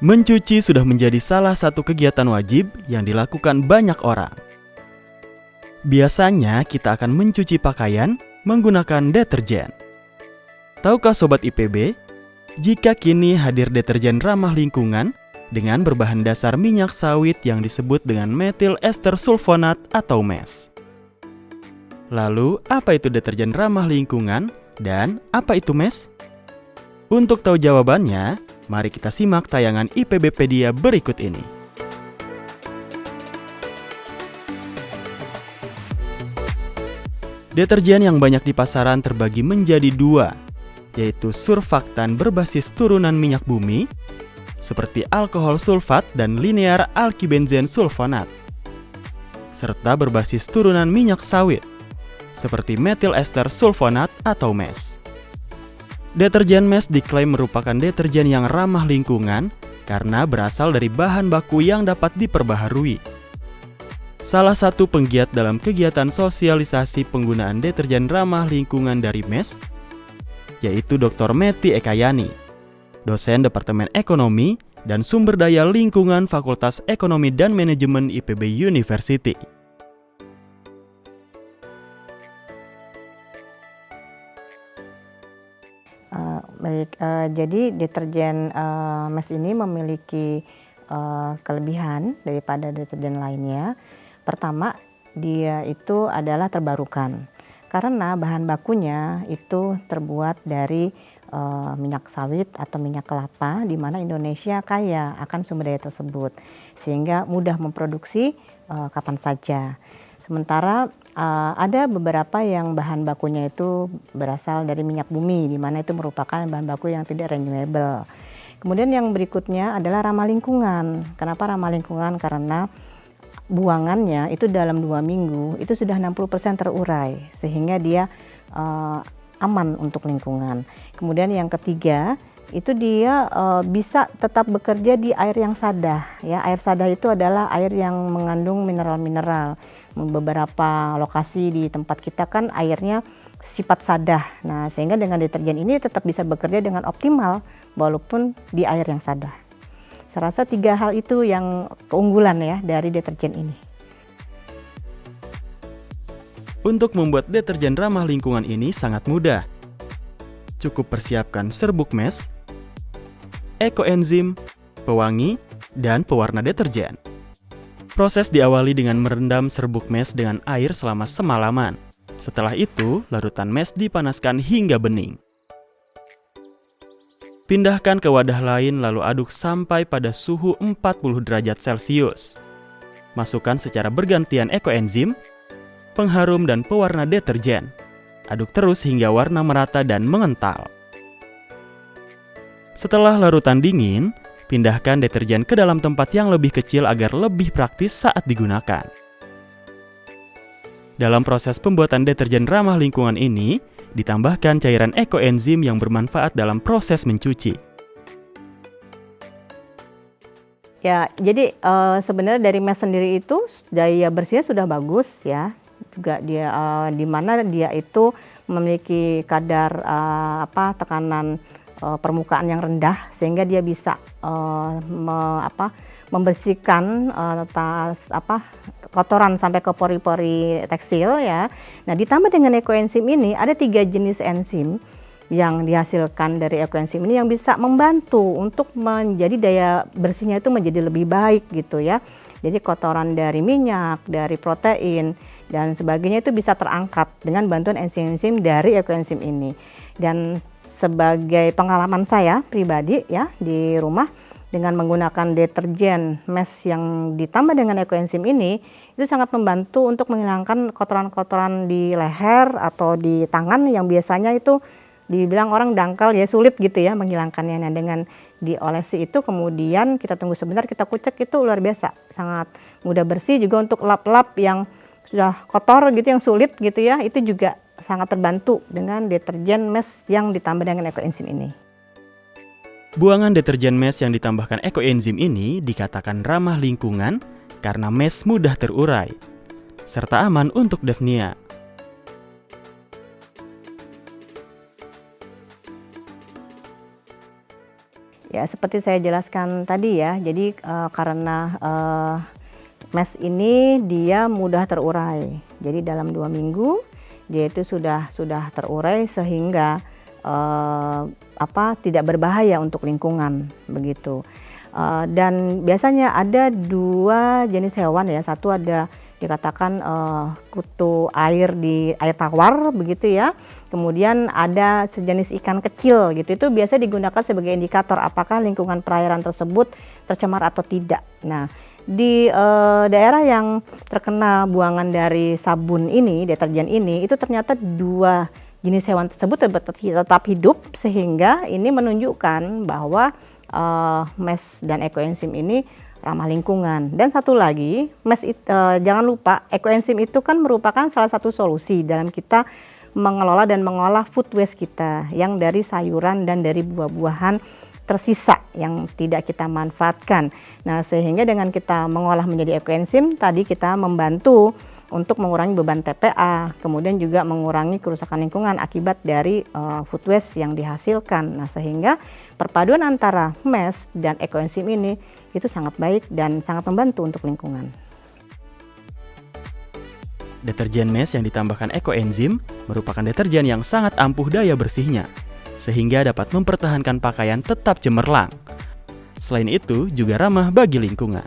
Mencuci sudah menjadi salah satu kegiatan wajib yang dilakukan banyak orang. Biasanya kita akan mencuci pakaian menggunakan deterjen. Tahukah Sobat IPB, jika kini hadir deterjen ramah lingkungan dengan berbahan dasar minyak sawit yang disebut dengan metil ester sulfonat atau MES. Lalu, apa itu deterjen ramah lingkungan dan apa itu MES? Untuk tahu jawabannya, mari kita simak tayangan IPBpedia berikut ini. Deterjen yang banyak di pasaran terbagi menjadi dua, yaitu surfaktan berbasis turunan minyak bumi, seperti alkohol sulfat dan linear alkibenzen sulfonat, serta berbasis turunan minyak sawit, seperti metil ester sulfonat atau MES. Deterjen MES diklaim merupakan deterjen yang ramah lingkungan karena berasal dari bahan baku yang dapat diperbaharui. Salah satu penggiat dalam kegiatan sosialisasi penggunaan deterjen ramah lingkungan dari MES, yaitu Dr. Meti Ekayani, dosen Departemen Ekonomi dan Sumber Daya Lingkungan Fakultas Ekonomi dan Manajemen IPB University. Jadi deterjen MES ini memiliki kelebihan daripada deterjen lainnya. Pertama, dia itu adalah terbarukan karena bahan bakunya itu terbuat dari minyak sawit atau minyak kelapa, di mana Indonesia kaya akan sumber daya tersebut sehingga mudah memproduksi kapan saja. Sementara ada beberapa yang bahan bakunya itu berasal dari minyak bumi, di mana itu merupakan bahan baku yang tidak renewable. Kemudian yang berikutnya adalah ramah lingkungan. Kenapa ramah lingkungan? Karena buangannya itu dalam 2 minggu itu sudah 60% terurai, sehingga dia aman untuk lingkungan. Kemudian yang ketiga, itu dia bisa tetap bekerja di air yang sadah. Ya, air sadah itu adalah air yang mengandung mineral-mineral. Beberapa lokasi di tempat kita kan airnya sifat sadah. Nah, sehingga dengan deterjen ini tetap bisa bekerja dengan optimal walaupun di air yang sadah. Saya rasa 3 hal itu yang keunggulan ya dari deterjen ini. Untuk membuat deterjen ramah lingkungan ini sangat mudah. Cukup persiapkan serbuk MES, ekoenzim, pewangi, dan pewarna deterjen. Proses diawali dengan merendam serbuk MES dengan air selama semalaman. Setelah itu, larutan MES dipanaskan hingga bening. Pindahkan ke wadah lain lalu aduk sampai pada suhu 40 derajat Celcius. Masukkan secara bergantian ekoenzim, pengharum dan pewarna deterjen. Aduk terus hingga warna merata dan mengental. Setelah larutan dingin, pindahkan deterjen ke dalam tempat yang lebih kecil agar lebih praktis saat digunakan. Dalam proses pembuatan deterjen ramah lingkungan ini, ditambahkan cairan ekoenzim yang bermanfaat dalam proses mencuci. Ya, jadi sebenarnya dari MES sendiri itu daya bersihnya sudah bagus ya. Juga dia di mana dia itu memiliki kadar tekanan permukaan yang rendah sehingga dia bisa membersihkan kotoran sampai ke pori-pori tekstil ya. Nah, ditambah dengan ekoenzim ini ada 3 jenis enzim yang dihasilkan dari ekoenzim ini yang bisa membantu untuk menjadi daya bersihnya itu menjadi lebih baik gitu ya. Jadi kotoran dari minyak, dari protein dan sebagainya itu bisa terangkat dengan bantuan enzim-enzim dari ekoenzim ini. Dan sebagai pengalaman saya pribadi ya di rumah dengan menggunakan deterjen MES yang ditambah dengan ekoenzim ini itu sangat membantu untuk menghilangkan kotoran-kotoran di leher atau di tangan yang biasanya itu dibilang orang dangkal ya, sulit gitu ya menghilangkannya. Nah, dengan diolesi itu kemudian kita tunggu sebentar, kita kucek, itu luar biasa, sangat mudah bersih. Juga untuk lap-lap yang sudah kotor gitu, yang sulit gitu ya, itu juga sangat terbantu dengan deterjen MES yang ditambah dengan ekoenzim ini. Buangan deterjen MES yang ditambahkan ekoenzim ini dikatakan ramah lingkungan karena MES mudah terurai, serta aman untuk Daphnia. Ya, seperti saya jelaskan tadi ya, jadi karena mes ini dia mudah terurai. Jadi dalam 2 minggu dia itu sudah terurai sehingga tidak berbahaya untuk lingkungan begitu. Dan biasanya ada 2 jenis hewan ya, satu ada dikatakan kutu air di air tawar begitu ya. Kemudian ada sejenis ikan kecil gitu, itu biasa digunakan sebagai indikator apakah lingkungan perairan tersebut tercemar atau tidak. Nah, di daerah yang terkena buangan dari sabun ini, deterjen ini, itu ternyata 2 jenis hewan tersebut tetap hidup, sehingga ini menunjukkan bahwa mes dan ekoenzim ini ramah lingkungan. Dan satu lagi, jangan lupa ekoenzim itu kan merupakan salah satu solusi dalam kita mengelola dan mengolah food waste kita yang dari sayuran dan dari buah-buahan tersisa yang tidak kita manfaatkan. Nah, sehingga dengan kita mengolah menjadi ekoenzim tadi kita membantu untuk mengurangi beban TPA, kemudian juga mengurangi kerusakan lingkungan akibat dari food waste yang dihasilkan. Nah, sehingga perpaduan antara mes dan ekoenzim ini itu sangat baik dan sangat membantu untuk lingkungan. Deterjen mes yang ditambahkan ekoenzim merupakan deterjen yang sangat ampuh daya bersihnya, sehingga dapat mempertahankan pakaian tetap cemerlang. Selain itu, juga ramah bagi lingkungan.